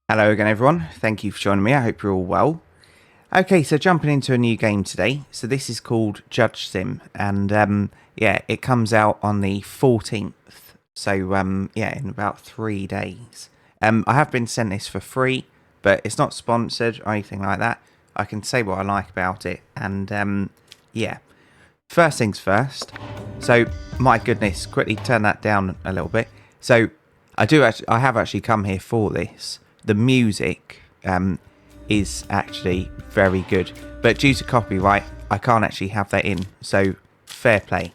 Hello again, everyone. Thank you for joining me. I hope you're all well. Okay, so jumping into a new game today. So this is called JudgeSim, and yeah, it comes out on the 14th. So yeah, in about 3 days. I have been sent this for free, but it's not sponsored or anything like that. I can say what I like about it, and yeah. First things first. So my goodness, quickly turn that down a little bit. So I have actually come here for this. The music is actually very good, but due to copyright, I can't actually have that in. So fair play.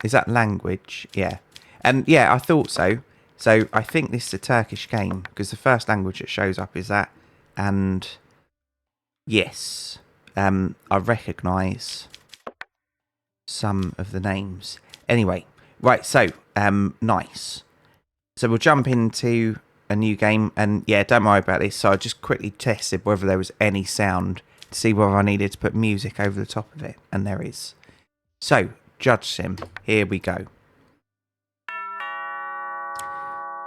Is that language? Yeah, and yeah, I thought so. So I think this is a Turkish game because the first language that shows up is that, and yes, I recognise some of the names. Anyway, right, so nice. So we'll jump into a new game, and yeah, don't worry about this. So I just quickly tested whether there was any sound to see whether I needed to put music over the top of it, and there is. So, JudgeSim, here we go.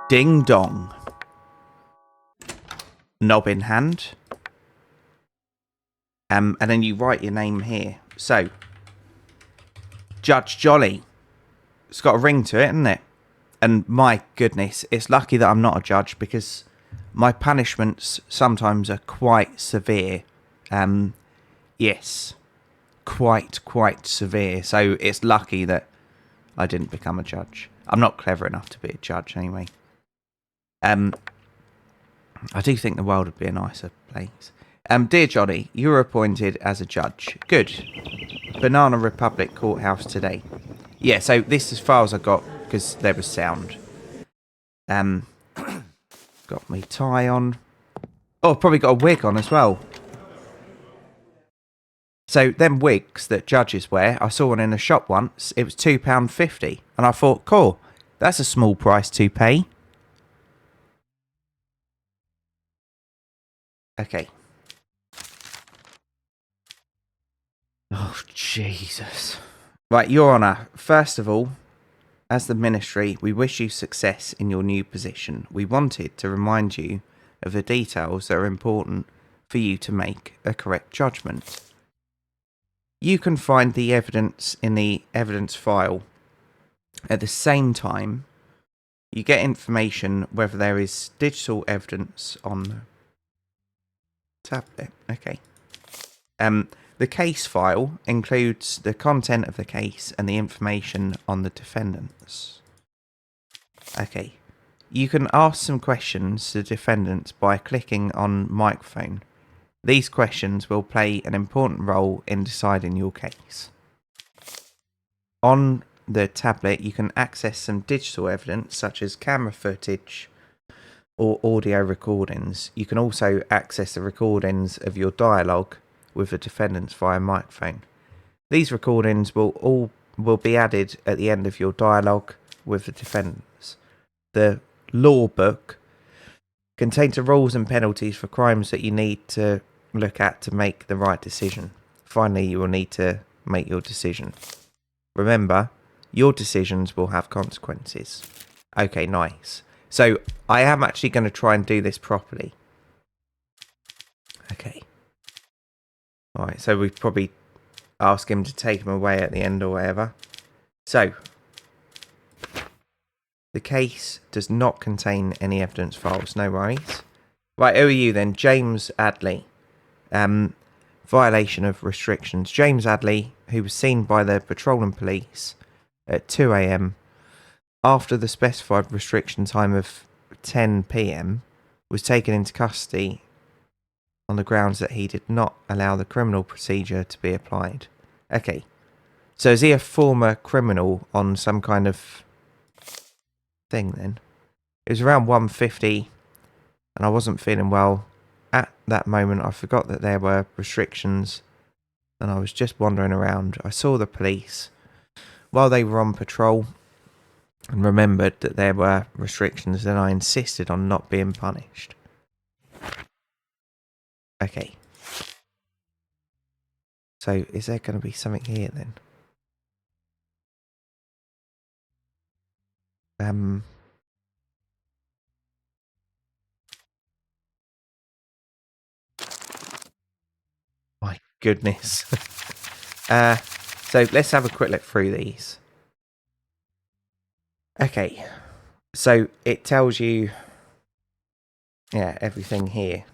Ding dong. Knob in hand. And then you write your name here. So, Judge Jolly. It's got a ring to it, isn't it? And my goodness, it's lucky that I'm not a judge because my punishments sometimes are quite severe. Yes, quite severe. So it's lucky that I didn't become a judge. I'm not clever enough to be a judge anyway. I do think the world would be a nicer place. Dear Johnny, you were appointed as a judge. Good. Banana Republic Courthouse today. Yeah, so this is as far as I got because there was sound. Got me tie on. Oh, I've probably got a wig on as well. So them wigs that judges wear, I saw one in a shop once. It was £2.50, and I thought, cool, that's a small price to pay. Okay. Oh, Jesus. Right, Your Honour, first of all, as the Ministry, we wish you success in your new position. We wanted to remind you of the details that are important for you to make a correct judgment. You can find the evidence in the evidence file. At the same time, you get information whether there is digital evidence on the tablet. Okay. The case file includes the content of the case and the information on the defendants. Okay. You can ask some questions to defendants by clicking on microphone. These questions will play an important role in deciding your case. On the tablet, you can access some digital evidence such as camera footage or audio recordings. You can also access the recordings of your dialogue with the defendants via microphone. These recordings will be added at the end of your dialogue with the defendants. The law book contains the rules and penalties for crimes that you need to look at to make the right decision. Finally, you will need to make your decision. Remember, your decisions will have consequences. Okay, nice. So, I am actually going to try and do this properly. Okay. Alright, so we probably ask him to take him away at the end or whatever. So, the case does not contain any evidence files, no worries. Right, who are you then? James Adley. Violation of restrictions. James Adley, who was seen by the patrolling police at 2 a.m. after the specified restriction time of 10 p.m, was taken into custody on the grounds that he did not allow the criminal procedure to be applied. Okay. So is he a former criminal on some kind of thing then? It was around 1:50 and I wasn't feeling well. At that moment, I forgot that there were restrictions and I was just wandering around. I saw the police while they were on patrol and remembered that there were restrictions, and I insisted on not being punished. Okay. So, is there going to be something here then? goodness. So let's have a quick look through these. Okay, so it tells you, yeah, everything here.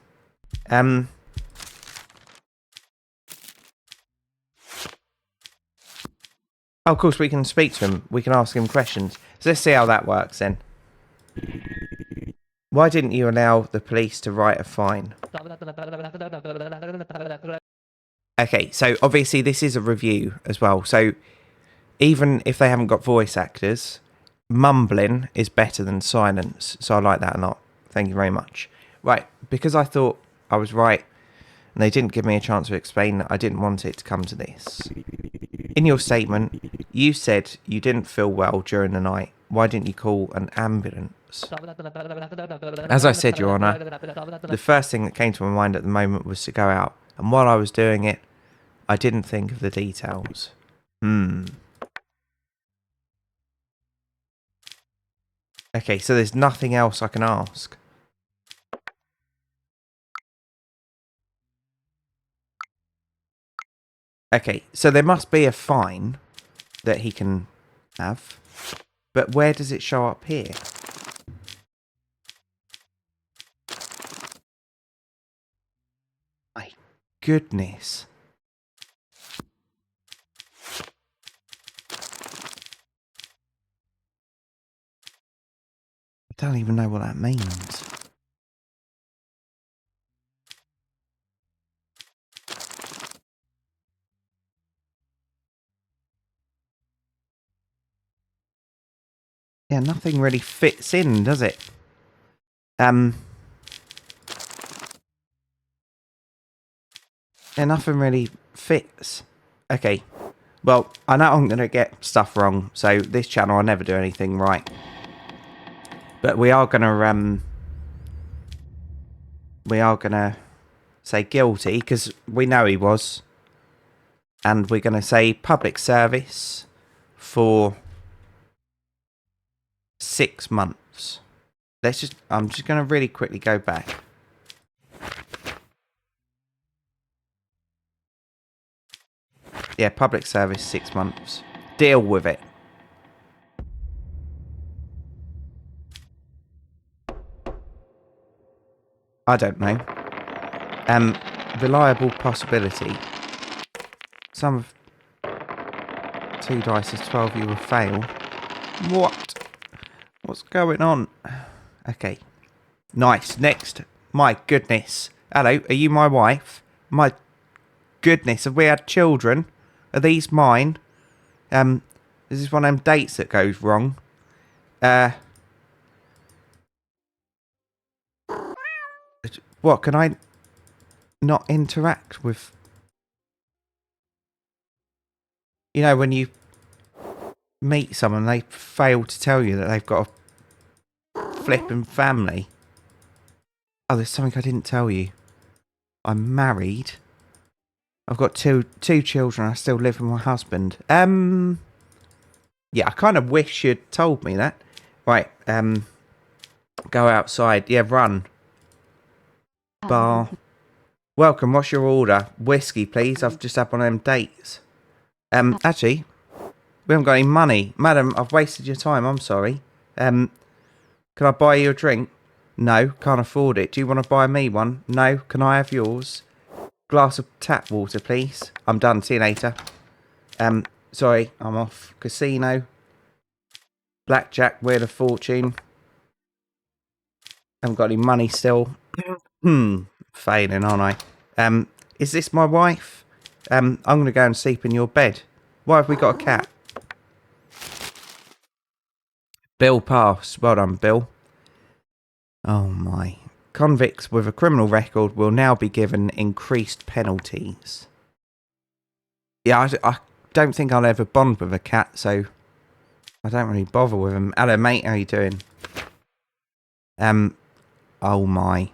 Oh, of course, we can speak to him. We can ask him questions. So let's see how that works then. Why didn't you allow the police to write a fine? Okay, so obviously this is a review as well. So even if they haven't got voice actors, mumbling is better than silence. So I like that a lot. Thank you very much. Right, because I thought I was right and they didn't give me a chance to explain, I didn't want it to come to this. In your statement, you said you didn't feel well during the night. Why didn't you call an ambulance? As I said, Your Honour, the first thing that came to my mind at the moment was to go out. And while I was doing it, I didn't think of the details. Okay, so there's nothing else I can ask. Okay, so there must be a fine that he can have. But where does it show up here? My goodness. I don't even know what that means. Yeah, nothing really fits in, does it? Yeah, nothing really fits. Okay. Well, I know I'm going to get stuff wrong, so this channel I never do anything right. But we are going to say guilty because we know he was. And we're going to say public service for 6 months. I'm just going to really quickly go back. Yeah, public service, 6 months. Deal with it. I don't know. Reliable possibility. Some of 2 dice is 12, you will fail. What? What's going on? Okay. Nice. Next. My goodness. Hello, are you my wife? My goodness, have we had children? Are these mine? Is this one of them dates that goes wrong? What, can I not interact with... You know, when you meet someone, they fail to tell you that they've got a flipping family. Oh, there's something I didn't tell you. I'm married. I've got two children. I still live with my husband. Yeah, I kind of wish you'd told me that. Right, go outside. Yeah, run. Bar. Welcome, what's your order? Whiskey, please. I've just had one of them dates. Actually, we haven't got any money. Madam, I've wasted your time. I'm sorry. Can I buy you a drink? No, can't afford it. Do you want to buy me one? No, can I have yours? Glass of tap water, please. I'm done. See you later. Sorry, I'm off. Casino. Blackjack, Wheel of Fortune. Haven't got any money still. Failing, aren't I? Is this my wife? I'm going to go and sleep in your bed. Why have we got a cat? Bill passed. Well done, Bill. Oh my. Convicts with a criminal record will now be given increased penalties. Yeah, I don't think I'll ever bond with a cat, so I don't really bother with them. Hello, mate. How you doing? Oh my.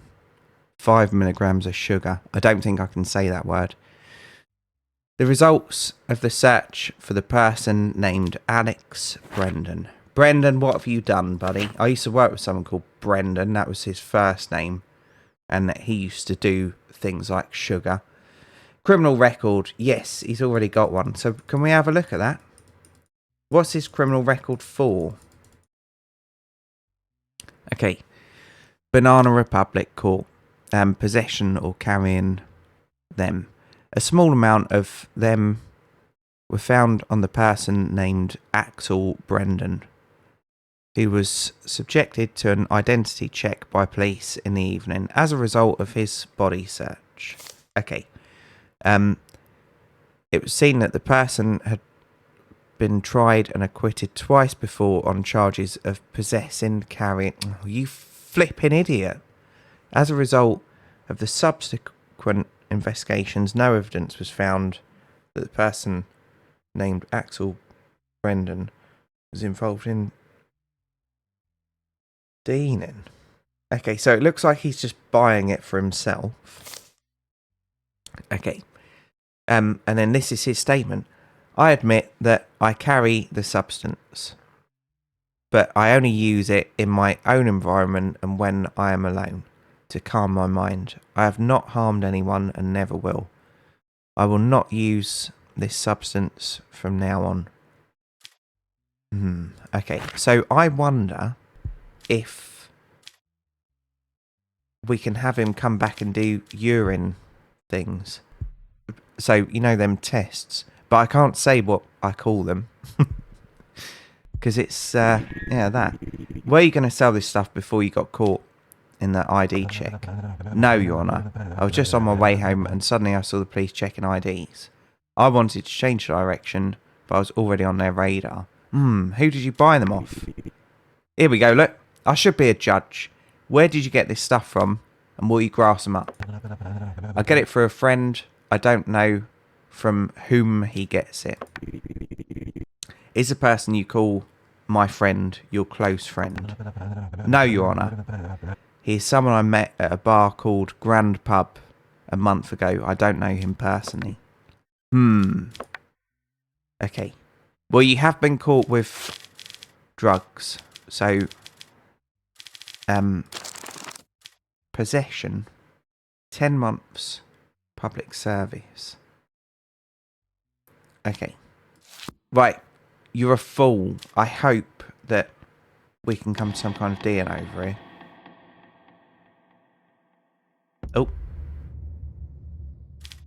5 milligrams of sugar. I don't think I can say that word. The results of the search for the person named Alex Brendan. Brendan, what have you done, buddy? I used to work with someone called Brendan. That was his first name. And he used to do things like sugar. Criminal record. Yes, he's already got one. So can we have a look at that? What's his criminal record for? Okay. Banana Republic Court. Possession or carrying them. A small amount of them were found on the person named Axel Brendan, who was subjected to an identity check by police in the evening as a result of his body search. Okay. It was seen that the person had been tried and acquitted twice before on charges of possessing, carrying... Oh, you flipping idiot. As a result of the subsequent investigations, no evidence was found that the person named Axel Brendan was involved in dealing. Okay, so it looks like he's just buying it for himself. Okay. And then this is his statement. I admit that I carry the substance, but I only use it in my own environment and when I am alone, to calm my mind. I have not harmed anyone and never will. I will not use this substance from now on. Okay, so I wonder if we can have him come back and do urine things. So, you know, them tests. But I can't say what I call them. Because it's, yeah, that. Were you going to sell this stuff before you got caught in that ID check? No, Your Honour. I was just on my way home and suddenly I saw the police checking IDs. I wanted to change direction, but I was already on their radar. Who did you buy them off? Here we go, look. I should be a judge. Where did you get this stuff from? And will you grass them up? I get it for a friend. I don't know from whom he gets it. Is the person you call my friend your close friend? No, Your Honour. He is someone I met at a bar called Grand Pub a month ago. I don't know him personally. Okay. Well, you have been caught with drugs. So, possession, 10 months, public service. Okay. Right. You're a fool. I hope that we can come to some kind of deal over here. Oh.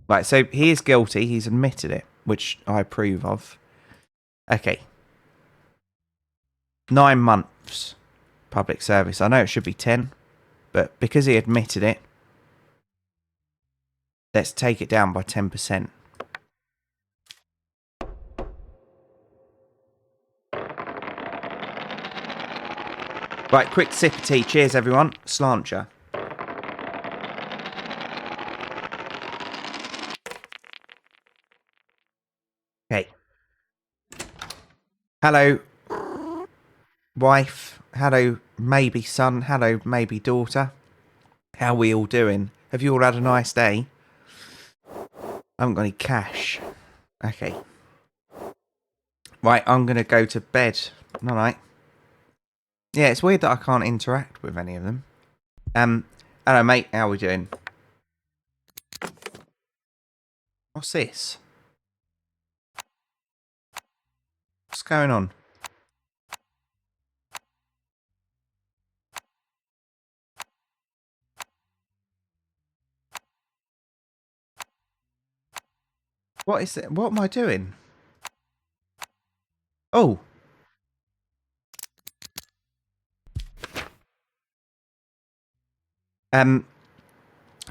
Right, so he is guilty. He's admitted it, which I approve of. Okay. 9 months public service. I know it should be 10, but because he admitted it, let's take it down by 10%. Right, quick sip of tea. Cheers, everyone. Slancher. Okay. Hello, wife. Hello, maybe son. Hello, maybe daughter. How are we all doing? Have you all had a nice day? I haven't got any cash. Okay. Right, I'm going to go to bed. All right. Yeah, it's weird that I can't interact with any of them. Hello, mate. How are we doing? What's this? What's going on? What is it? What am I doing? Oh.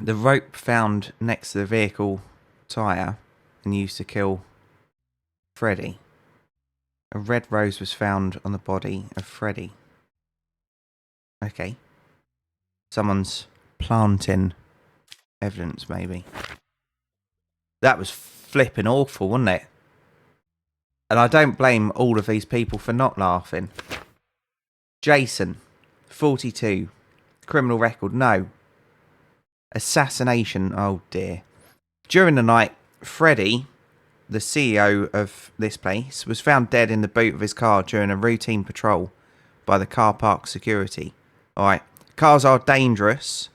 The rope found next to the vehicle tyre and used to kill Freddy. A red rose was found on the body of Freddy. Okay. Someone's planting evidence, maybe. That was flipping awful, wasn't it? And I don't blame all of these people for not laughing. Jason, 42. Criminal record, no. Assassination, oh dear. During the night, Freddy, the CEO of this place, was found dead in the boot of his car during a routine patrol by the car park security. Alright, cars are dangerous.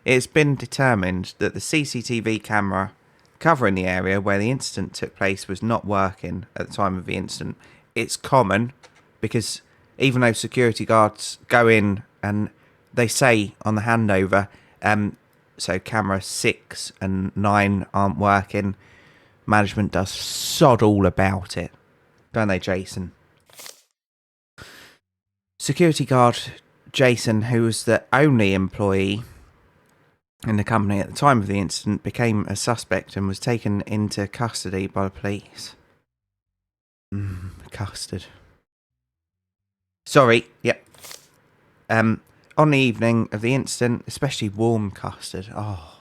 It's been determined that the CCTV camera covering the area where the incident took place was not working at the time of the incident. It's common because even though security guards go in and they say on the handover, so camera 6 and 9 aren't working, management does sod all about it, don't they, Jason? Security guard Jason, who was the only employee in the company at the time of the incident, became a suspect and was taken into custody by the police. Custard. Sorry, yep. On the evening of the incident, especially warm custard. Oh.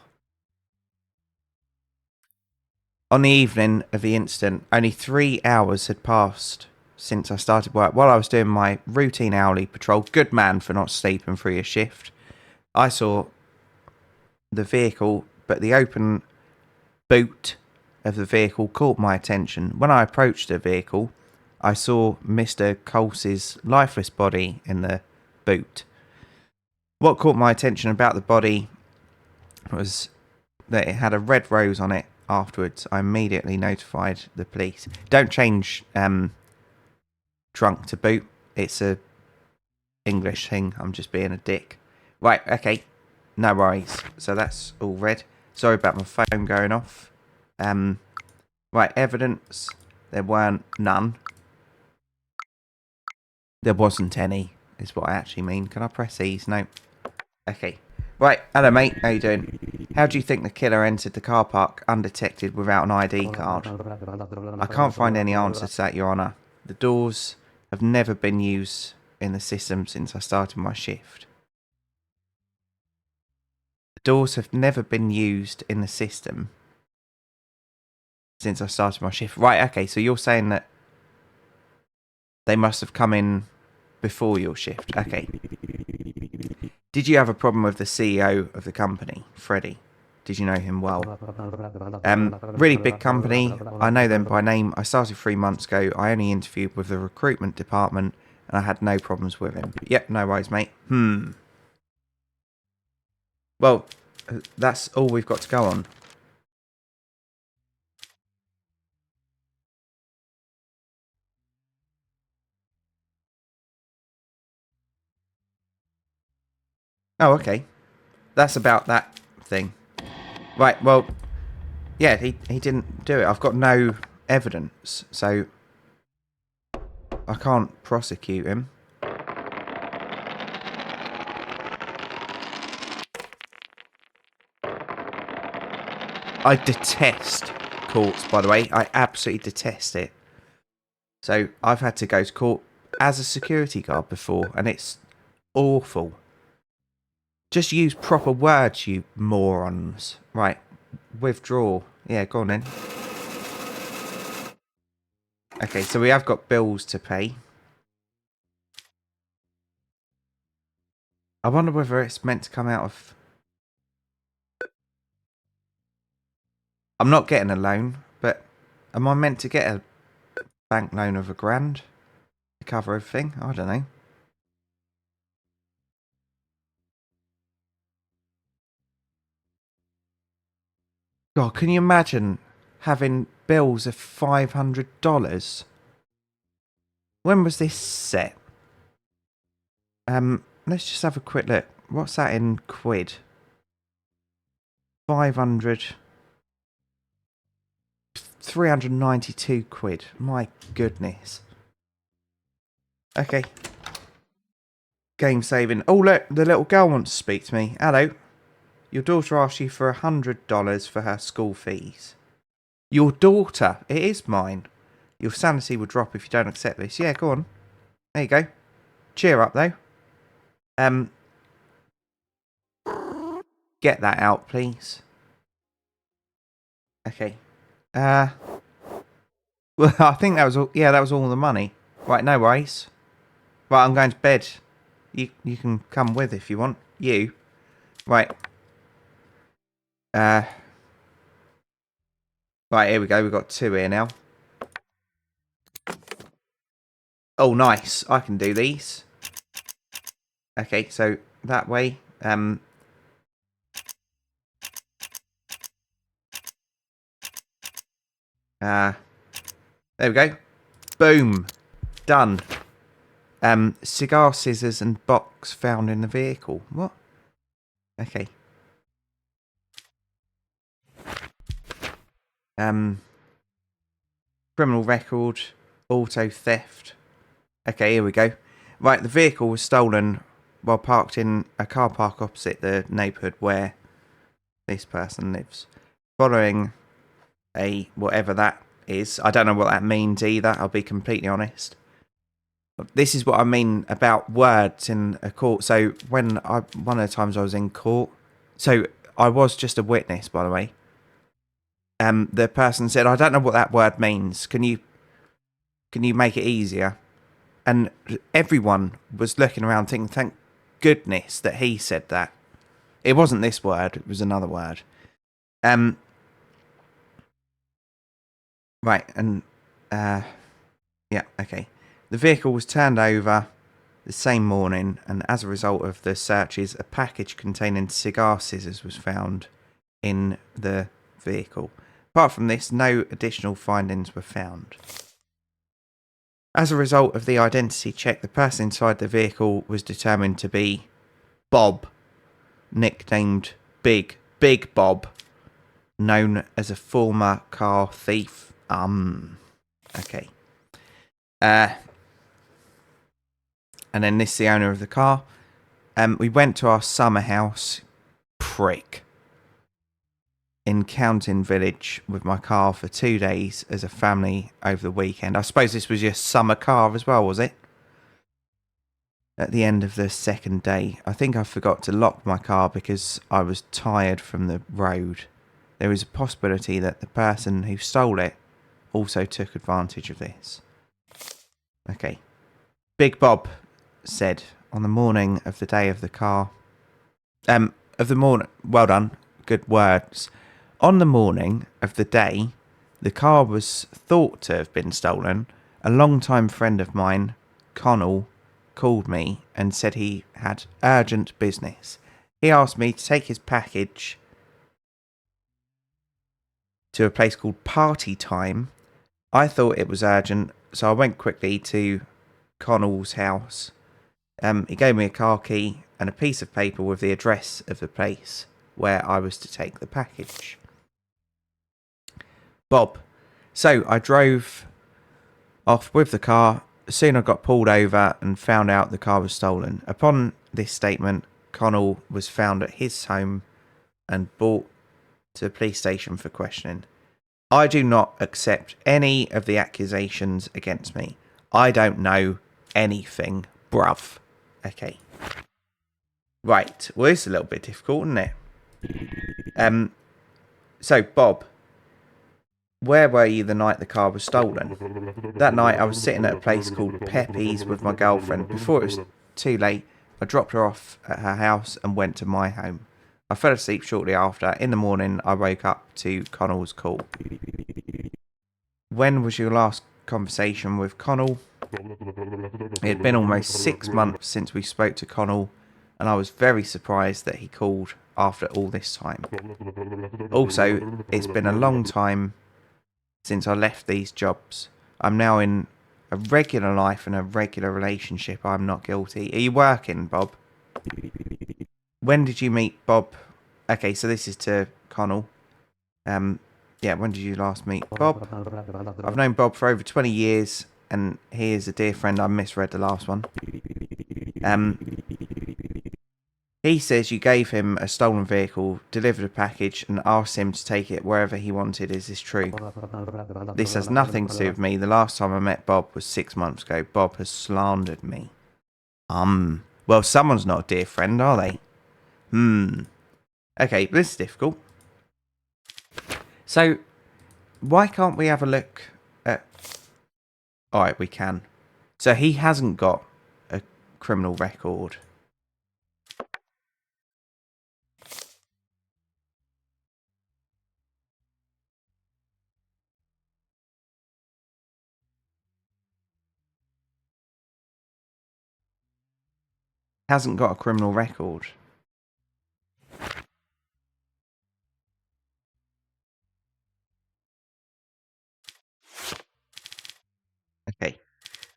On the evening of the incident, only 3 hours had passed since I started work. While I was doing my routine hourly patrol, good man for not sleeping through your shift, I saw the vehicle, but the open boot of the vehicle caught my attention. When I approached the vehicle, I saw Mr. Coles's lifeless body in the boot. What caught my attention about the body was that it had a red rose on it. Afterwards, I immediately notified the police. Don't change trunk to boot. It's a English thing. I'm just being a dick. Right, okay. No worries. So that's all red. Sorry about my phone going off. Right, evidence. There weren't none. There wasn't any, is what I actually mean. Can I press these? No. Okay. Right, hello mate, how you doing? How do you think the killer entered the car park undetected without an ID card? I can't find any answer to that, Your Honour. The doors have never been used in the system since I started my shift. The doors have never been used in the system since I started my shift. Right, okay, so you're saying that they must have come in before your shift. Okay. Did you have a problem with the CEO of the company, Freddie? Did you know him well? Really big company. I know them by name. I started 3 months ago. I only interviewed with the recruitment department and I had no problems with him. Yep, no worries, mate. Well, that's all we've got to go on. Oh, okay. That's about that thing. Right, well, yeah, he didn't do it. I've got no evidence, so I can't prosecute him. I detest courts, by the way. I absolutely detest it. So I've had to go to court as a security guard before, and it's awful. Just use proper words, you morons. Right, withdraw. Yeah, go on then. Okay, so we have got bills to pay. I wonder whether it's meant to come out of... I'm not getting a loan, but am I meant to get a bank loan of £1,000 to cover everything? I don't know. God, can you imagine having bills of $500? When was this set? Let's just have a quick look. What's that in quid? 500... 392 quid. My goodness. Okay. Game saving. Oh, look, the little girl wants to speak to me. Hello. Your daughter asked you for $100 for her school fees. Your daughter? It is mine. Your sanity will drop if you don't accept this. Yeah, go on. There you go. Cheer up, though. Get that out, please. Okay. Well, I think that was all. Yeah, that was all the money. Right, no worries. Right, I'm going to bed. You can come with if you want. You. Right. Right, here we go. We've got 2 here now. Oh, nice. I can do these. Okay, so that way. There we go. Boom. Done. Cigar scissors and box found in the vehicle. What? Okay. Criminal record. Auto theft. Okay, here we go. Right, the vehicle was stolen while parked in a car park opposite the neighbourhood where this person lives. Following a whatever that is. I don't know what that means either, I'll be completely honest. This is what I mean about words in a court. So one of the times I was in court, so I was just a witness, by the way. The person said, "I don't know what that word means. Can you make it easier?" And everyone was looking around thinking, "Thank goodness that he said that." It wasn't this word; it was another word. Right, and yeah, okay. The vehicle was turned over the same morning, and as a result of the searches, a package containing cigar scissors was found in the vehicle. Apart from this, no additional findings were found. As a result of the identity check, the person inside the vehicle was determined to be Bob, nicknamed Big Bob, known as a former car thief. Okay. And then this is the owner of the car. We went to our summer house, prick, in Counting Village with my car for 2 days as a family over the weekend. I suppose this was your summer car as well, was it? At the end of the second day, I think I forgot to lock my car because I was tired from the road. There is a possibility that the person who stole it also took advantage of this. Okay. Big Bob said on the morning of the day of the car, well done, good words. On the morning of the day the car was thought to have been stolen, a long-time friend of mine, Connell, called me and said he had urgent business. He asked me to take his package to a place called Party Time. I thought it was urgent, so I went quickly to Connell's house. He gave me a car key and a piece of paper with the address of the place where I was to take the package. Bob. So I drove off with the car. Soon I got pulled over and found out the car was stolen. Upon this statement, Connell was found at his home and brought to the police station for questioning. I do not accept any of the accusations against me. I don't know anything, bruv. Okay. Right. Well, it's a little bit difficult, isn't it? So, Bob, where were you the night the car was stolen? That night I was sitting at a place called Pepe's with my girlfriend. Before it was too late, I dropped her off at her house and went to my home. I fell asleep shortly after. In the morning, I woke up to Connell's call. When was your last conversation with Connell? It had been almost 6 months since we spoke to Connell, and I was very surprised that he called after all this time. Also, it's been a long time since I left these jobs. I'm now in a regular life and a regular relationship. I'm not guilty. Are you working, Bob? When did you meet Bob? Okay, so this is to Connell. Yeah, when did you last meet Bob? I've known Bob for over 20 years, and he is a dear friend. I misread the last one. He says you gave him a stolen vehicle, delivered a package, and asked him to take it wherever he wanted. Is this true? This has nothing to do with me. The last time I met Bob was 6 months ago. Bob has slandered me. Well, someone's not a dear friend, are they? Okay, this is difficult. So, why can't we have a look at... Alright, we can. So he hasn't got a criminal record. Hasn't got a criminal record.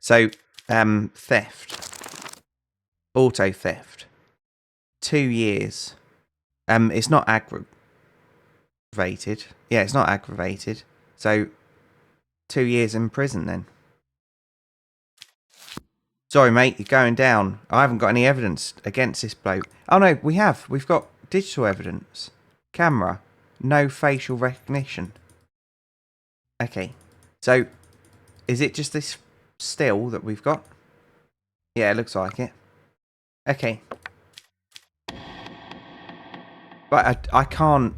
So, theft. Auto theft. 2 years. It's not aggravated. Yeah, it's not aggravated. So, 2 years in prison then. Sorry, mate, you're going down. I haven't got any evidence against this bloke. Oh, no, we have. We've got digital evidence. Camera. No facial recognition. Okay. So, is it just this still that we've got? Yeah, it looks like it. Okay. But I can't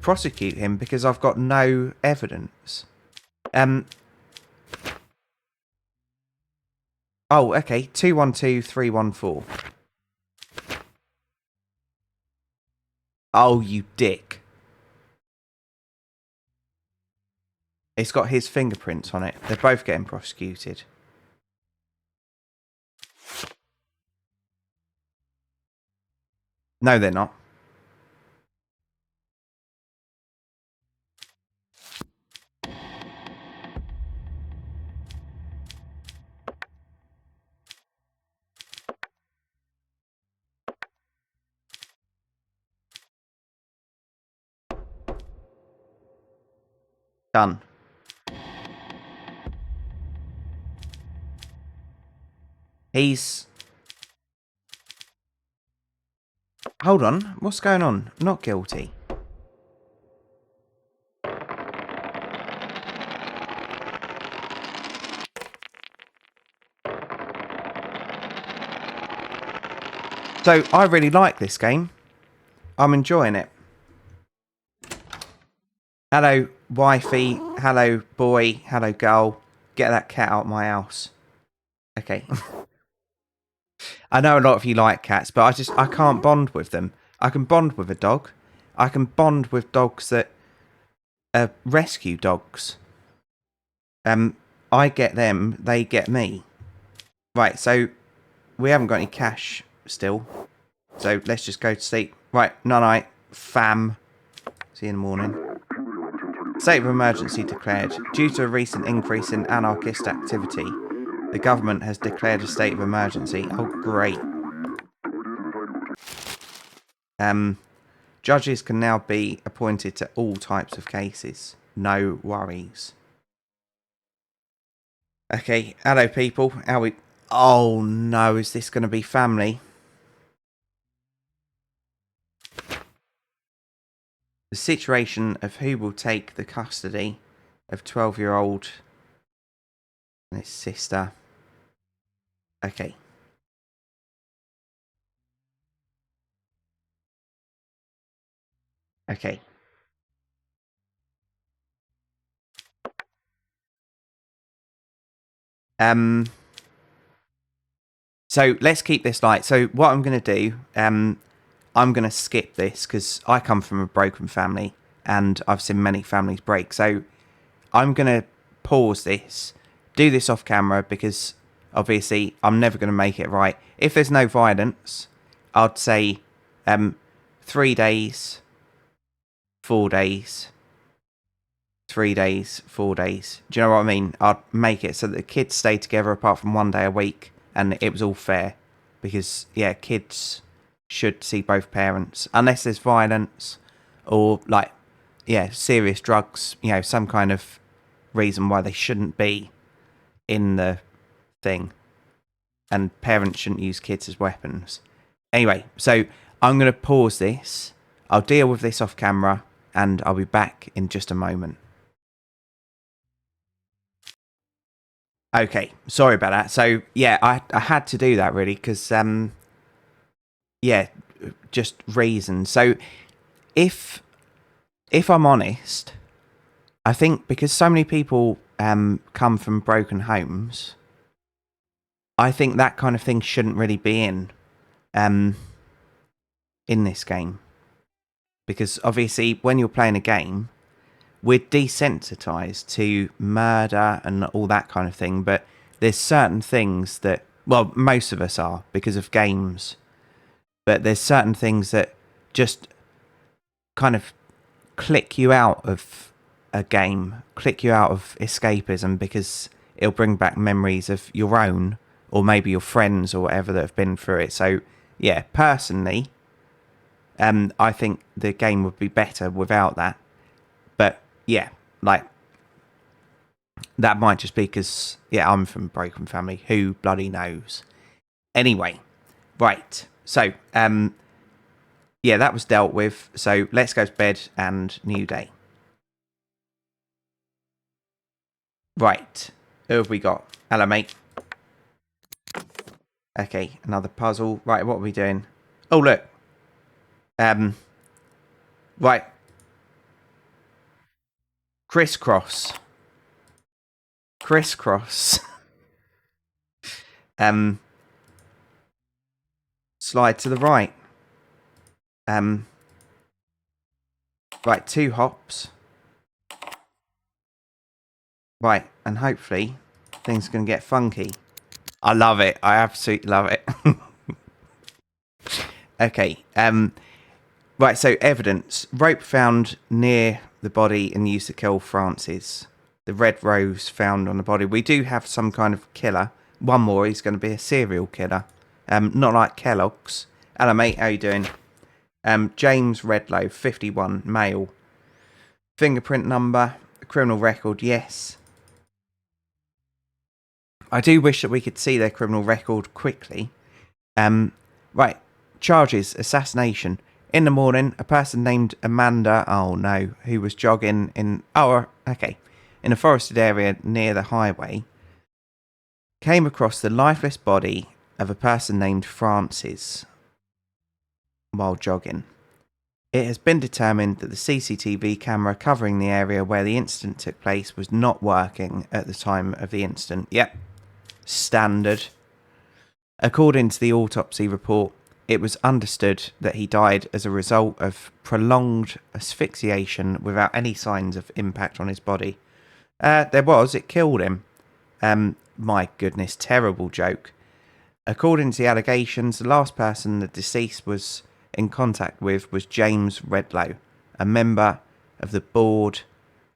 prosecute him because I've got no evidence. Oh, okay. 212314. Oh, you dick. It's got his fingerprints on it. They're both getting prosecuted. No, they're not. Done. He's... Hold on. What's going on? Not guilty. So, I really like this game. I'm enjoying it. Hello, wifey. Hello, boy. Hello, girl. Get that cat out of my house. Okay. I know a lot of you like cats, but I can't bond with them. I can bond with a dog. I can bond with dogs that are rescue dogs. I get them, they get me. Right, so we haven't got any cash still. So let's just go to sleep. Right, night, fam. See you in the morning. State of emergency declared. Due to a recent increase in anarchist activity, the government has declared a state of emergency. Oh, great. Judges can now be appointed to all types of cases. No worries. Okay, hello people. How we... Oh no, is this going to be family? The situation of who will take the custody of 12-year-old and his sister. Okay. Okay. So let's keep this light. So what I'm going to do, I'm going to skip this because I come from a broken family and I've seen many families break. So I'm going to pause this, do this off camera because obviously I'm never going to make it right. If there's no violence, I'd say 3 days, 4 days, 3 days, 4 days. Do you know what I mean? I'd make it so that the kids stay together apart from 1 day a week and it was all fair. Because, yeah, kids should see both parents. Unless there's violence or, like, yeah, serious drugs. You know, some kind of reason why they shouldn't be in the thing. And parents shouldn't use kids as weapons. Anyway, so I'm going to pause this. I'll deal with this off camera. And I'll be back in just a moment. Okay, sorry about that. So, yeah, I had to do that, really, because, yeah, just reasons. So, if I'm honest, I think because so many people come from broken homes, I think that kind of thing shouldn't really be in this game. Because, obviously, when you're playing a game, we're desensitized to murder and all that kind of thing, but there's certain things that, well, most of us are because of games, but there's certain things that just kind of click you out of a game, click you out of escapism because it'll bring back memories of your own, or maybe your friends or whatever that have been through it. So yeah, personally, I think the game would be better without that. But yeah, like, that might just be because, yeah, I'm from a broken family. Who bloody knows? Anyway, right. So, yeah, that was dealt with. So let's go to bed and new day. Right. Who have we got? Hello, mate. Okay, another puzzle. Right, what are we doing? Oh, look. Right. Crisscross. Crisscross. Slide to the right. Right, 2 hops. Right, and hopefully things are going to get funky. I love it. I absolutely love it. Okay. Right, so evidence. Rope found near the body and used to kill Francis. The red rose found on the body. We do have some kind of killer. One more, he's going to be a serial killer. Not like Kellogg's. Hello, mate. How you doing? James Redlow, 51, male. Fingerprint number. Criminal record, yes. I do wish that we could see their criminal record quickly. Right. Charges, assassination. In the morning, a person named Amanda, oh no, who was jogging in, in a forested area near the highway, came across the lifeless body of a person named Francis while jogging. It has been determined that the CCTV camera covering the area where the incident took place was not working at the time of the incident. Yep, standard. According to the autopsy report, it was understood that he died as a result of prolonged asphyxiation without any signs of impact on his body. It killed him. My goodness, terrible joke. According to the allegations, the last person the deceased was in contact with was James Redlow, a member of the board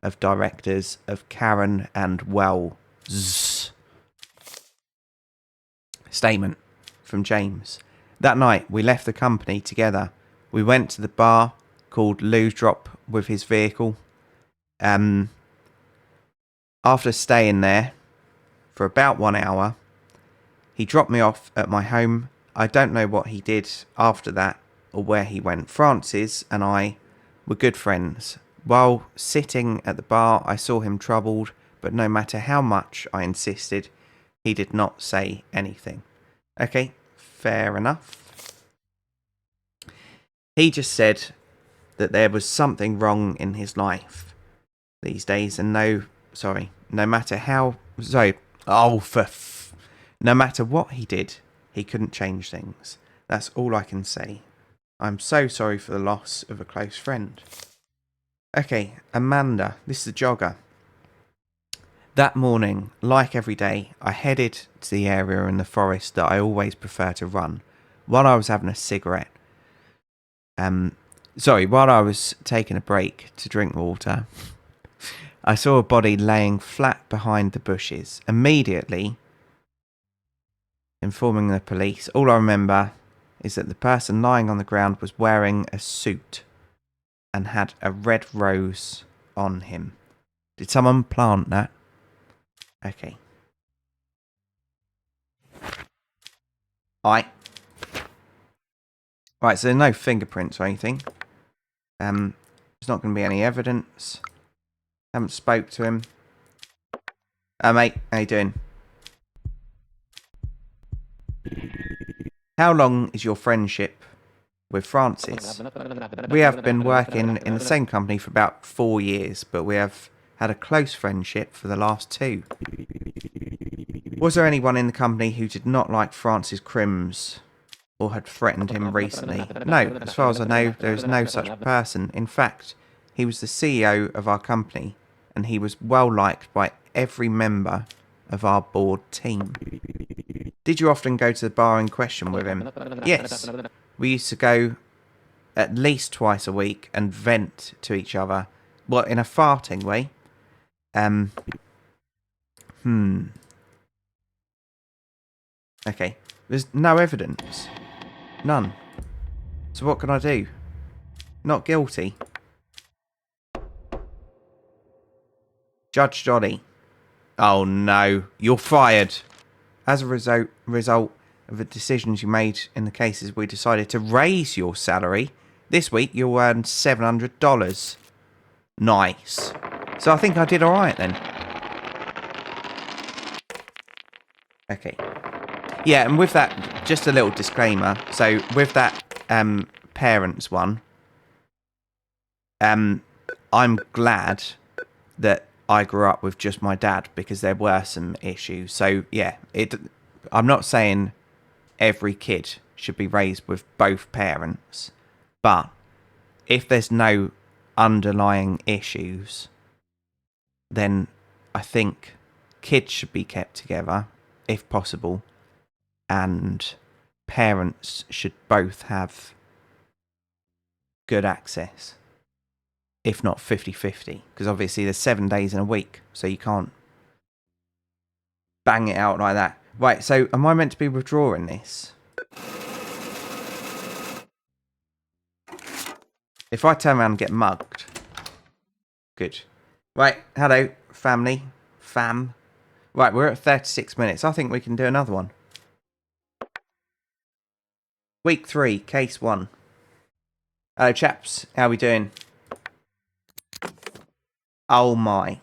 of directors of Karen and Wells. Statement from James. That night, we left the company together. We went to the bar called Lou Drop with his vehicle. After staying there for about 1 hour, he dropped me off at my home. I don't know what he did after that or where he went. Francis and I were good friends. While sitting at the bar, I saw him troubled, but no matter how much I insisted, he did not say anything. Okay, fair enough. He just said that there was something wrong in his life these days, and no matter what he did, he couldn't change things. That's all I can say. I'm so sorry for the loss of a close friend. Okay, Amanda, this is a jogger. That morning, like every day, I headed to the area in the forest that I always prefer to run while I was having a cigarette. While I was taking a break to drink water, I saw a body laying flat behind the bushes. Immediately informing the police, all I remember is that the person lying on the ground was wearing a suit and had a red rose on him. Did someone plant that? Okay. Right, so there's no fingerprints or anything. There's not going to be any evidence. Haven't spoke to him. Mate, how you doing? How long is your friendship with Francis? We have been working in the same company for about 4 years, but we have had a close friendship for the last 2. Was there anyone in the company who did not like Francis Crims or had threatened him recently? No, as far as I know, there is no such person. In fact, he was the CEO of our company, and he was well liked by every member of our board team. Did you often go to the bar in question with him? Yes. We used to go at least twice a week and vent to each other. What, in a farting way? Okay. There's no evidence. None. So what can I do? Not guilty. Judge Johnny. Oh no, you're fired. As a result of the decisions you made in the cases, we decided to raise your salary. This week you'll earn $700. Nice. So I think I did alright then. Okay. Yeah, and with that, just a little disclaimer. So with that parents one, I'm glad that I grew up with just my dad, because there were some issues. So yeah, I'm not saying every kid should be raised with both parents, but if there's no underlying issues, then I think kids should be kept together if possible, and parents should both have good access, if not 50-50, because obviously there's 7 days in a week, so you can't bang it out like that. Right, so am I meant to be withdrawing this? If I turn around and get mugged. Good. Right, hello, family. Fam. Right, we're at 36 minutes. I think we can do another one. Week 3, case 1. Hello, chaps. How are we doing? Oh, my.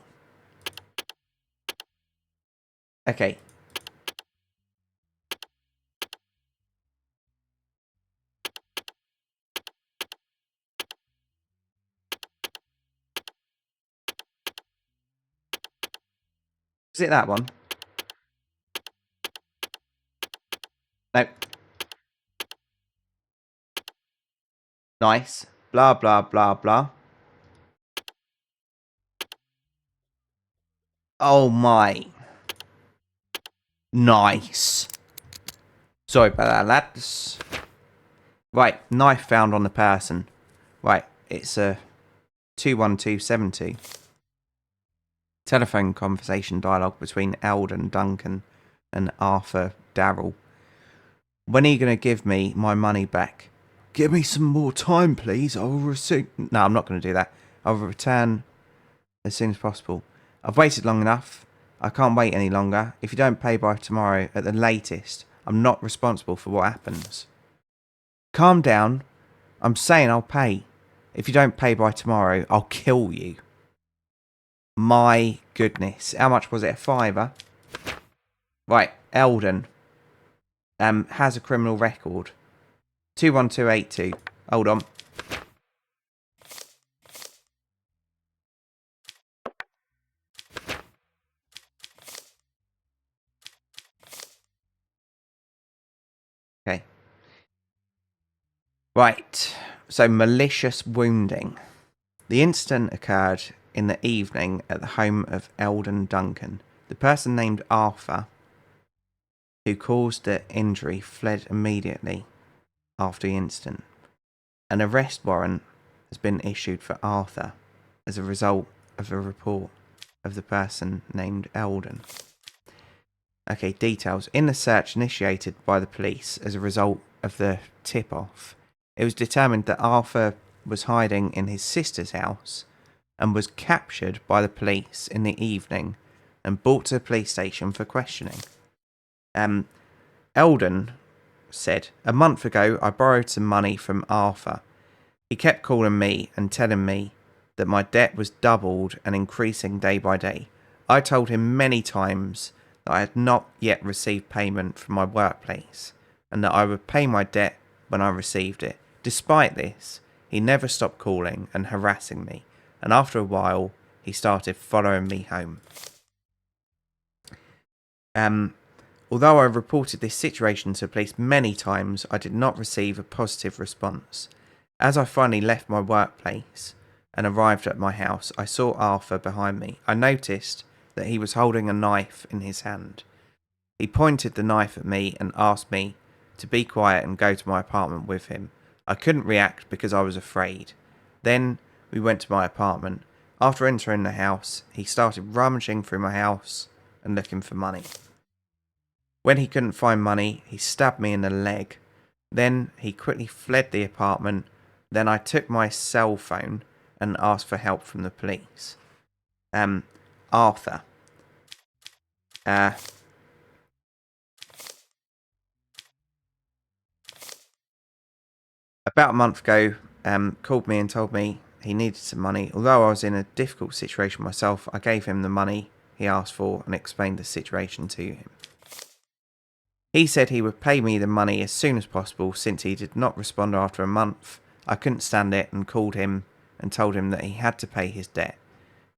Okay. Is it that one? Nope. Nice. Blah, blah, blah, blah. Oh, my. Nice. Sorry about that, lads. Right, knife found on the person. Right, it's a 21272. Telephone conversation dialogue between Eldon Duncan and Arthur Darrell. When are you going to give me my money back? Give me some more time, please. I will receive... No, I'm not going to do that. I will return as soon as possible. I've waited long enough. I can't wait any longer. If you don't pay by tomorrow at the latest, I'm not responsible for what happens. Calm down. I'm saying I'll pay. If you don't pay by tomorrow, I'll kill you. My goodness. How much was it? A £5? Right, Eldon has a criminal record. 21282. Hold on. Okay. Right. So, malicious wounding. The incident occurred in the evening at the home of Eldon Duncan. The person named Arthur, who caused the injury, fled immediately after the incident. An arrest warrant has been issued for Arthur as a result of a report of the person named Eldon. Okay, details. In the search initiated by the police as a result of the tip-off, it was determined that Arthur was hiding in his sister's house and was captured by the police in the evening and brought to the police station for questioning. Eldon said, "A month ago, I borrowed some money from Arthur. He kept calling me and telling me that my debt was doubled and increasing day by day. I told him many times that I had not yet received payment from my workplace and that I would pay my debt when I received it. Despite this, he never stopped calling and harassing me, and after a while, he started following me home. Although I reported this situation to police many times, I did not receive a positive response. As I finally left my workplace and arrived at my house, I saw Arthur behind me. I noticed that he was holding a knife in his hand. He pointed the knife at me and asked me to be quiet and go to my apartment with him. I couldn't react because I was afraid. Then we went to my apartment. After entering the house, he started rummaging through my house and looking for money. When he couldn't find money, he stabbed me in the leg. Then he quickly fled the apartment. Then I took my cell phone and asked for help from the police. Arthur. About a month ago, called me and told me he needed some money. Although I was in a difficult situation myself, I gave him the money he asked for and explained the situation to him. He said he would pay me the money as soon as possible since he did not respond after a month. I couldn't stand it and called him and told him that he had to pay his debt.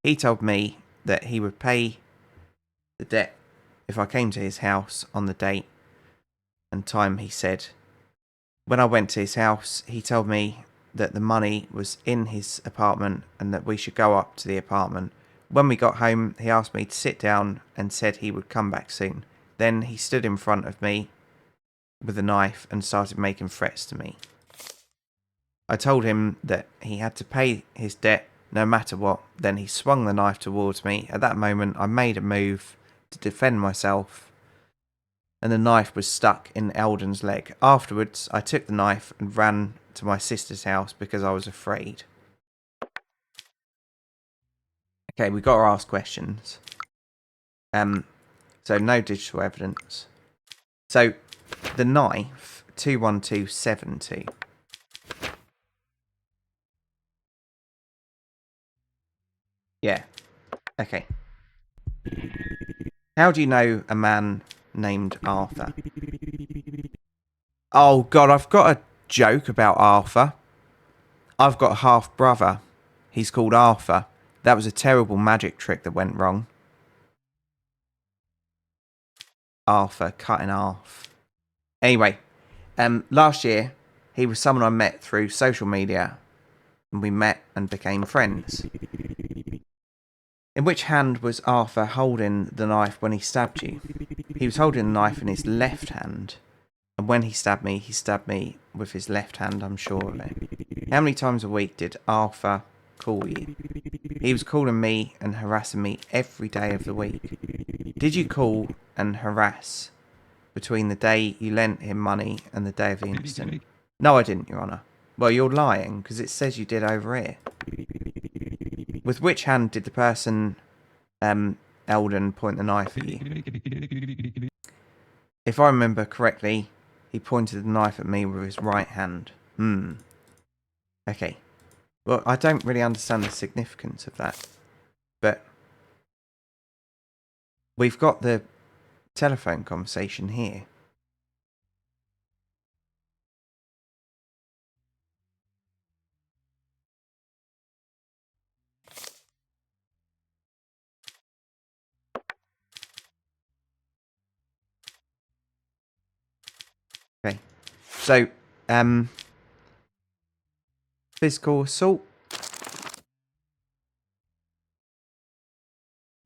He told me that he would pay the debt if I came to his house on the date and time he said. When I went to his house, he told me that the money was in his apartment and that we should go up to the apartment. When we got home, he asked me to sit down and said he would come back soon. Then he stood in front of me with a knife and started making threats to me. I told him that he had to pay his debt no matter what. Then he swung the knife towards me. At that moment, I made a move to defend myself, and the knife was stuck in Eldon's leg. Afterwards, I took the knife and ran to my sister's house because I was afraid. Okay, we've got to ask questions. So no digital evidence. So the knife, 21272. Yeah. Okay. How do you know a man named Arthur? Oh God, I've got a joke about Arthur. I've got a half brother. He's called Arthur. That was a terrible magic trick that went wrong. Arthur cut in half. Anyway, last year he was someone I met through social media, and we met and became friends. In which hand was Arthur holding the knife when he stabbed you? He was holding the knife in his left hand, and when he stabbed me with his left hand, I'm sure of it. How many times a week did Arthur call you? He was calling me and harassing me every day of the week. Did you call and harass between the day you lent him money and the day of the incident? No, I didn't, Your Honour. Well, you're lying, because it says you did over here. With which hand did the person, Eldon, point the knife at you? If I remember correctly, he pointed the knife at me with his right hand. Okay. Well, I don't really understand the significance of that. But we've got the telephone conversation here. Okay. So, physical assault,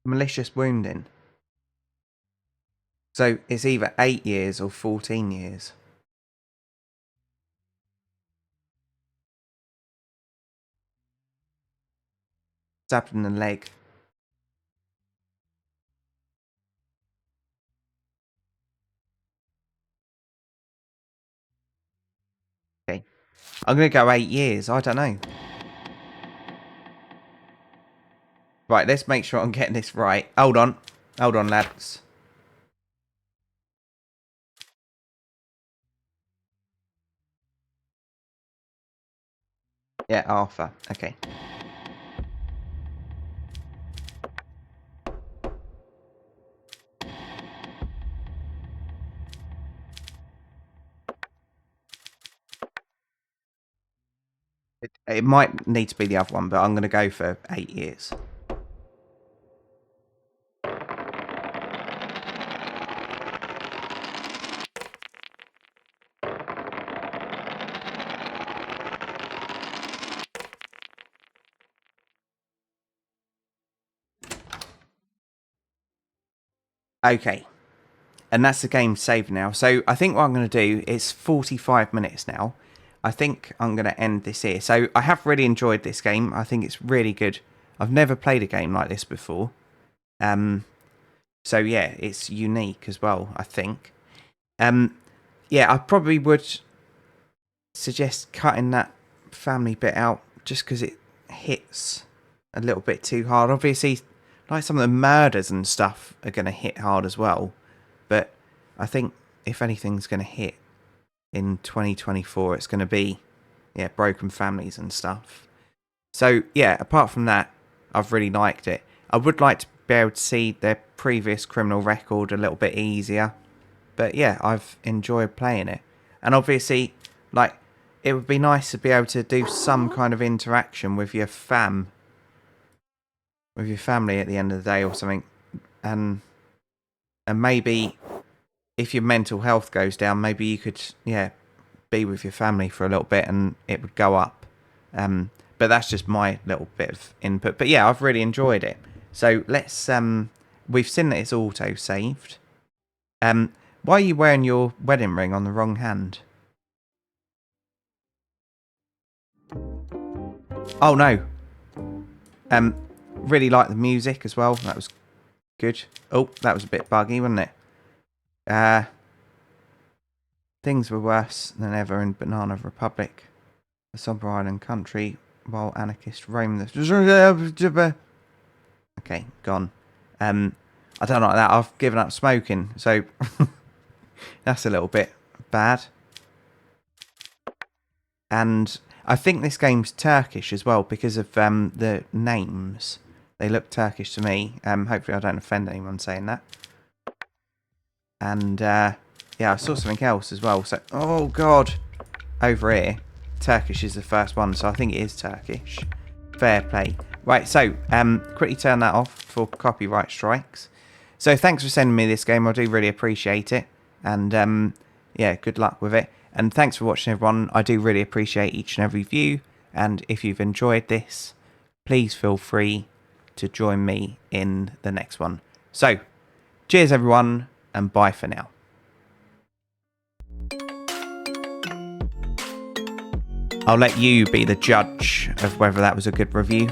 malicious wounding. So it's either 8 years or 14 years. Stabbed in the leg. Okay. I'm going to go 8 years. I don't know. Right, let's make sure I'm getting this right. Hold on. Hold on, lads. Yeah, Arthur. Okay. It might need to be the other one, but I'm going to go for 8 years. Okay. And that's the game saved now. So I think what I'm going to do is 45 minutes now. I think I'm going to end this here. So I have really enjoyed this game. I think it's really good. I've never played a game like this before. So yeah, it's unique as well, I think. Yeah, I probably would suggest cutting that family bit out just because it hits a little bit too hard. Obviously, like some of the murders and stuff are going to hit hard as well. But I think if anything's going to hit in 2024, it's going to be, yeah, broken families and stuff. So, yeah, apart from that, I've really liked it. I would like to be able to see their previous criminal record a little bit easier. But yeah, I've enjoyed playing it. And obviously, like, it would be nice to be able to do some kind of interaction with your family at the end of the day or something. And maybe if your mental health goes down, maybe you could, yeah, be with your family for a little bit and it would go up. But that's just my little bit of input. But yeah, I've really enjoyed it. So let's, we've seen that it's auto-saved. Why are you wearing your wedding ring on the wrong hand? Oh no. Really like the music as well. That was good. Oh, that was a bit buggy, wasn't it? Things were worse than ever in Banana Republic, a somber island country, while anarchists roam the... Okay, gone. I don't like that. I've given up smoking, so that's a little bit bad. And I think this game's Turkish as well because of the names. They look Turkish to me. Hopefully I don't offend anyone saying that. And yeah, I saw something else as well. So, oh god, over here, Turkish is the first one, so I think it is Turkish. Fair play. Right, so quickly turn that off for copyright strikes. So thanks for sending me this game. I do really appreciate it. And yeah, good luck with it. And thanks for watching, everyone. I do really appreciate each and every view. And if you've enjoyed this, please feel free to join me in the next one. So, cheers, everyone, and bye for now. I'll let you be the judge of whether that was a good review.